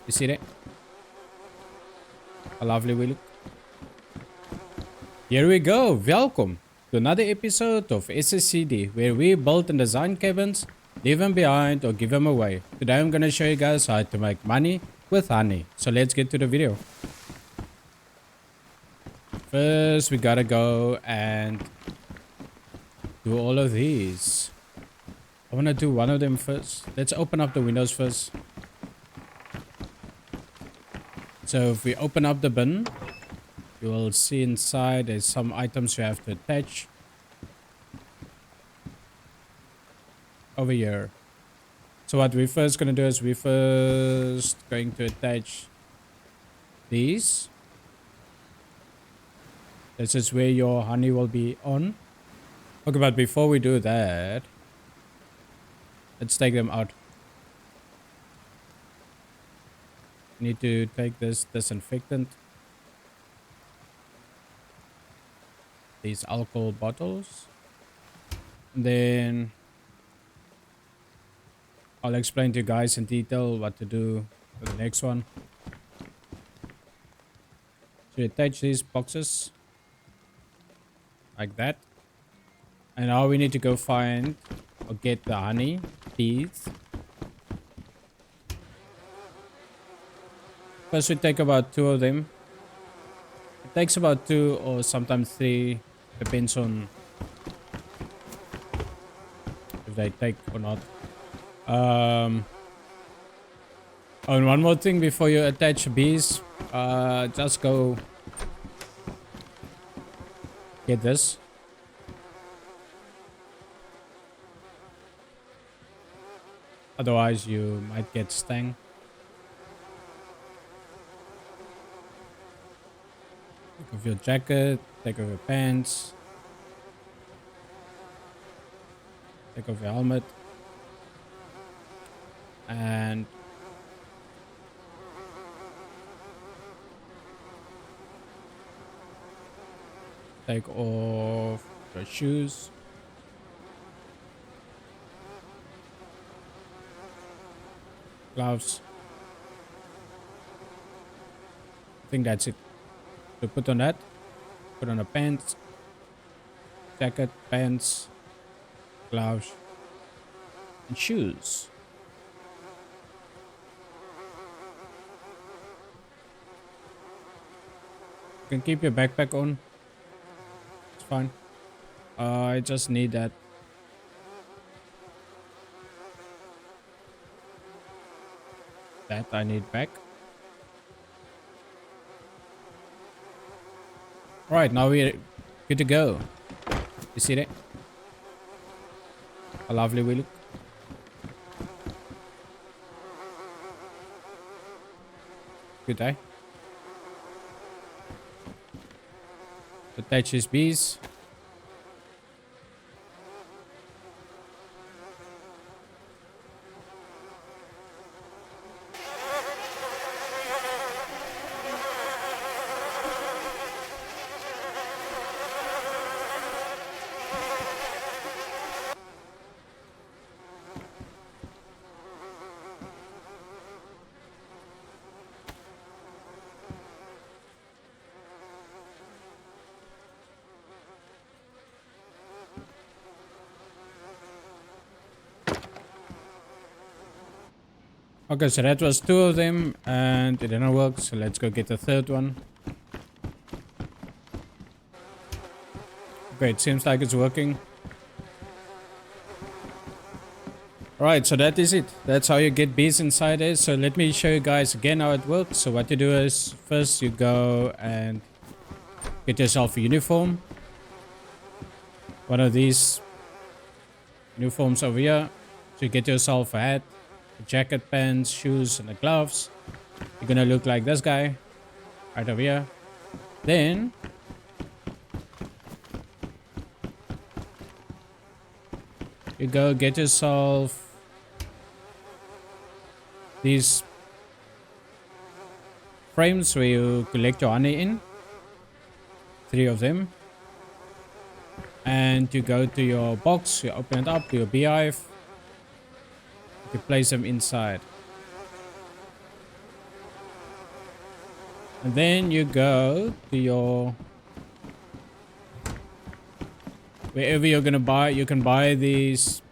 You see that? How lovely we look. Here we go. Welcome to another episode of SSCD, where we build and design cabins, leave them behind or give them away. Today I'm gonna show you guys how to make money with honey. So let's get to the video. First we gotta go and do all of these. I wanna do one of them first. Let's open up the windows first. So if we open up the bin, you will see inside there's some items you have to attach over here. So what we're first going to do is we're first going to attach these. This is where your honey will be on. Okay, but before we do that, let's take them out. Need to take this disinfectant. These alcohol bottles. And then I'll explain to you guys in detail what to do for the next one. So you attach these boxes like that. And now we need to go find or get the honey bees. First we take about 2 of them. It takes about 2 or sometimes 3, depends on if they take or not. Oh, and one more thing before you attach bees, just go get this. Otherwise you might get stung. Take off your jacket, take off your pants, take off your helmet, and take off your shoes. Gloves. I think that's it. So put on that, put on the pants, jacket, pants, gloves, and shoes. You can keep your backpack on. It's fine. I just need that. That I need back. Right, now we're good to go. You see that? How lovely we look. Good, eh? Attach his bees. Okay, so that was 2 of them and it didn't work, so let's go get the 3rd one. Okay, it seems like it's working. Alright, so that is it. That's how you get bees inside it. So let me show you guys again how it works. So what you do is, first you go and get yourself a uniform. One of these uniforms over here. So you get yourself a hat, a jacket, pants, shoes, and the gloves. You're gonna look like this guy right over here. Then you go get yourself these frames where you collect your honey in. 3 of them. And you go to your box, you open it up, to your beehive. You place them inside. And then you go to your... wherever you're gonna buy, you can buy these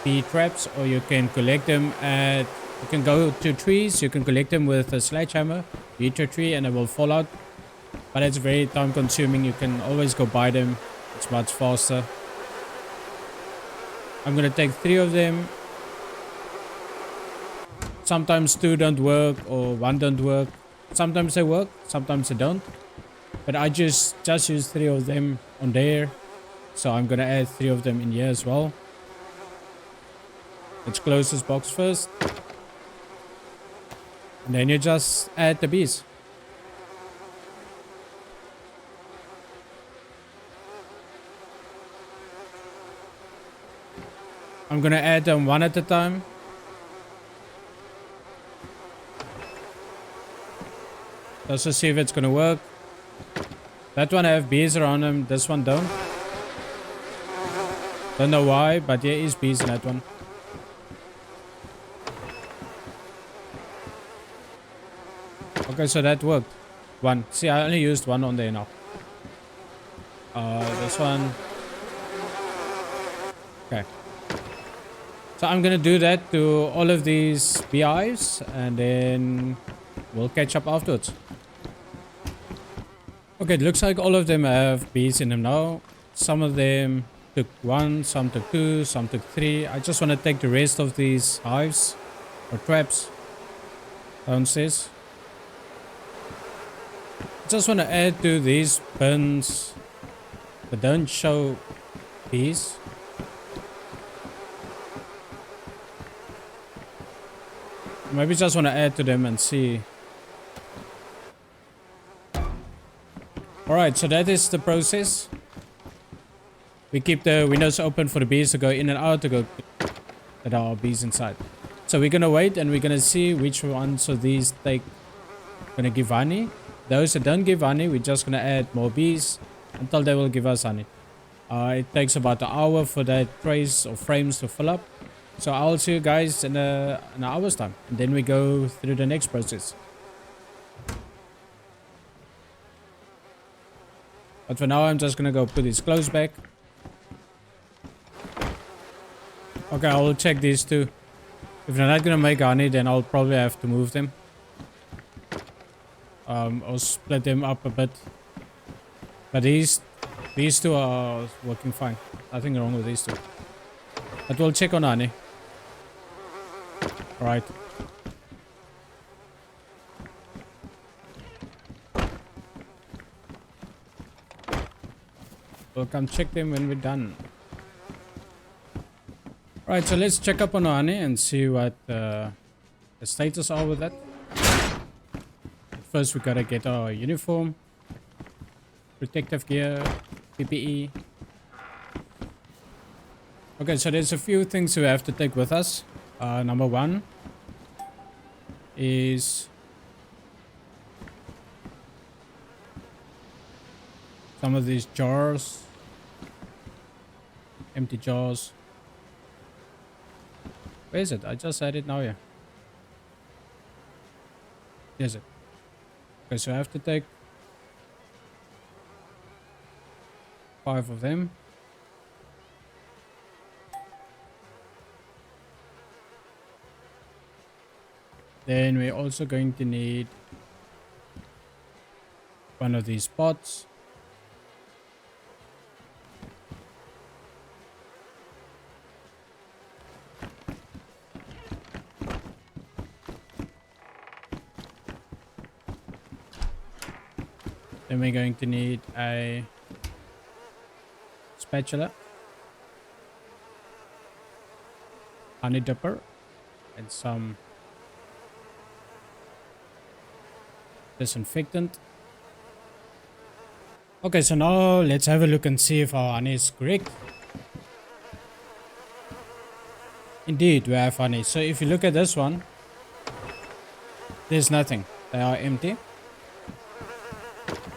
bee traps, or you can collect them at... you can go to trees, you can collect them with a sledgehammer, beat your tree and it will fall out. But it's very time consuming. You can always go buy them. It's much faster. I'm gonna take 3 of them. Sometimes 2 don't work or 1 don't work. Sometimes they work, sometimes they don't. But I just use 3 of them on there. So I'm gonna add 3 of them in here as well. Let's close this box first. And then you just add the bees. I'm gonna add them 1 at a time. Just to see if it's gonna work. That one I have bees around them, this one don't. Don't know why, but there is bees in that one. Okay, so that worked. 1. See, I only used 1 on there now. This one. Okay. So I'm gonna do that to all of these beehives, and then we'll catch up afterwards. Okay, it looks like all of them have bees in them now. Some of them took 1, some took 2, some took 3. I just want to take the rest of these hives or traps downstairs. I just want to add to these bins that don't show bees. Maybe just want to add to them and see. Alright, so that is the process. We keep the windows open for the bees to go in and out, to go that are bees inside. So we're gonna wait and we're gonna see which ones of these gonna give honey. Those that don't give honey, we're just gonna add more bees until they will give us honey. It takes about an hour for that trays or frames to fill up. So I'll see you guys in an hour's time. And then we go through the next process. But for now, I'm just gonna go put these clothes back. Okay, I will check these 2. If they're not gonna make honey, then I'll probably have to move them. Or split them up a bit. But these 2 are working fine. Nothing wrong with these 2. But we'll check on honey. Alright. We'll come check them when we're done. Right, so let's check up on honey and see what the status are with that. First, we gotta get our uniform, protective gear, PPE. Okay, so there's a few things we have to take with us. Number 1 is some of these jars, empty jars. Where is it? I just had it now, yeah. Here's it. Okay, so I have to take 5 of them. Then we're also going to need 1 of these pots. Then we're going to need a spatula, honey dipper, and some disinfectant. Okay, so now let's have a look and see if our honey is correct. Indeed, we have honey. So if you look at this one, there's nothing. They are empty.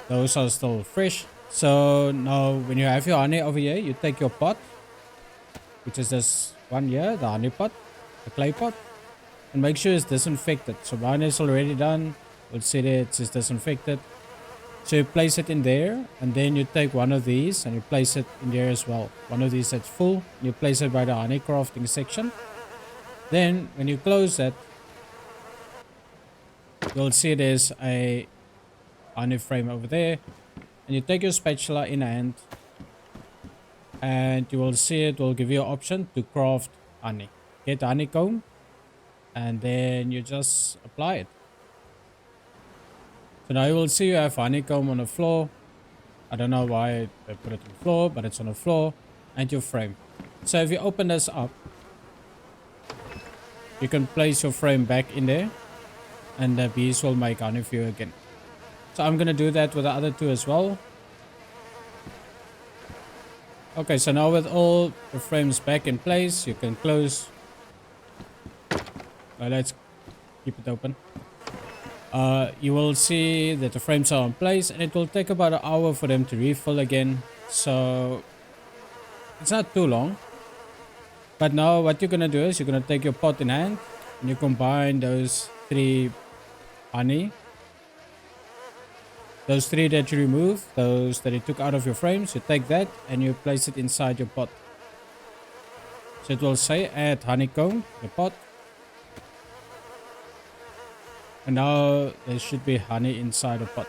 Those are still fresh. So now when you have your honey over here, you take your pot, which is this one here, the honey pot, the clay pot. and make sure it's disinfected. So mine is already done. We'll see that it says disinfected. So you place it in there, and then you take one of these and you place it in there as well. One of these that's full, you place it by the honey crafting section. Then when you close that, you'll see there's a honey frame over there, and you take your spatula in hand, and you will see it will give you an option to craft honey. Get the honeycomb, and then you just apply it. So now you will see you have honeycomb on the floor. I don't know why they put it on the floor, but it's on the floor, and your frame. So if you open this up, you can place your frame back in there, and the bees will make honey for you again. So I'm gonna do that with the other two as well. Okay, so now with all the frames back in place, you can close. Let's keep it open. You will see that the frames are in place, and it will take about an hour for them to refill again. So it's not too long. But now what you're gonna do is you're gonna take your pot in hand, and you combine those 3 honey. Those 3 that you remove, those that you took out of your frames, you take that and you place it inside your pot. So it will say add honeycomb to the pot. And now there should be honey inside the pot.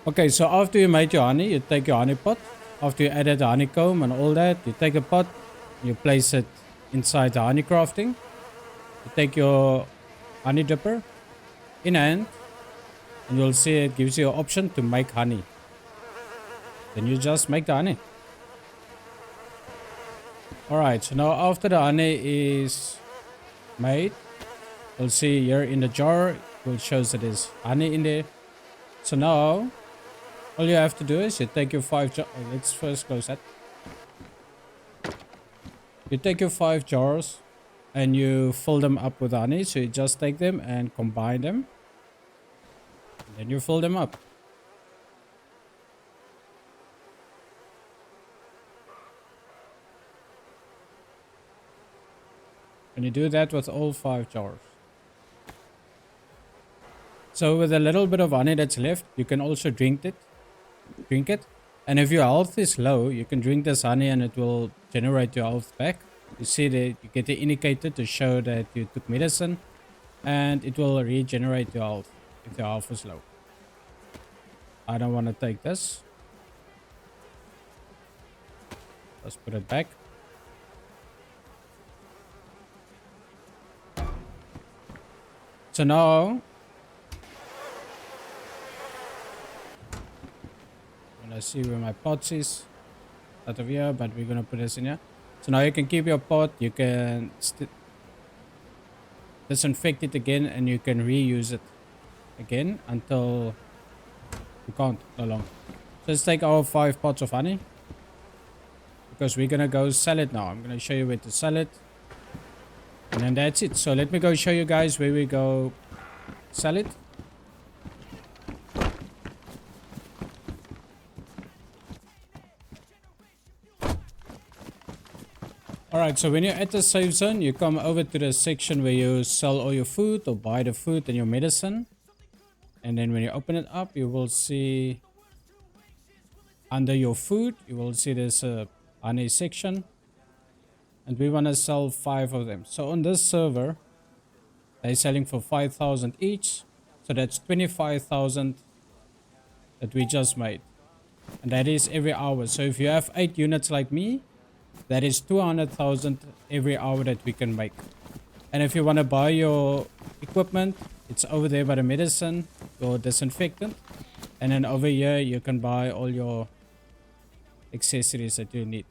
Okay, so after you made your honey, you take your honey pot. After you added the honeycomb and all that, you take a pot, you place it inside the honey crafting. You take your honey dipper in hand, and you'll see it gives you an option to make honey. Then you just make the honey. Alright, so now after the honey is made, you'll see here in the jar, it will show that there's honey in there. So now, all you have to do is you take your 5 jars. Let's first close that. You take your 5 jars and you fill them up with honey. So you just take them and combine them. And then you fill them up. And you do that with all 5 jars. So with a little bit of honey that's left, you can also drink it. And if your health is low, you can drink this honey and it will generate your health back. You see that you get the indicator to show that you took medicine, and it will regenerate your health if your health is low. I don't want to take this. Let's put it back. So now, I see where my pot is. Out of here, but we're gonna put this in here. So now you can keep your pot. You can disinfect it again, and you can reuse it again until you can't no longer. So let's take our 5 pots of honey, because we're gonna go sell it now. I'm gonna show you where to sell it, and then that's it. So let me go show you guys where we go sell it. Alright, so when you're at the safe zone, you come over to the section where you sell all your food or buy the food and your medicine. And then when you open it up, you will see under your food, you will see there's a honey section. And we want to sell 5 of them. So on this server, they're selling for 5,000 each. So that's 25,000 that we just made. And that is every hour. So if you have 8 units like me, that is 200,000 every hour that we can make. And if you want to buy your equipment, it's over there by the medicine, your disinfectant. And then over here, you can buy all your accessories that you need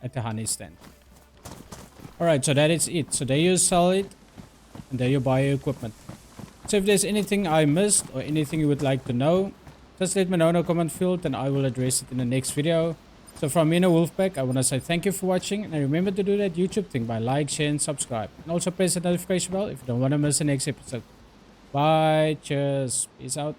at the honey stand. Alright, so that is it. So there you sell it, and there you buy your equipment. So if there's anything I missed or anything you would like to know, just let me know in the comment field and I will address it in the next video. So from me and Wolfpack, I want to say thank you for watching, and remember to do that YouTube thing by like, share and subscribe. And also press the notification bell if you don't want to miss the next episode. Bye, cheers, peace out.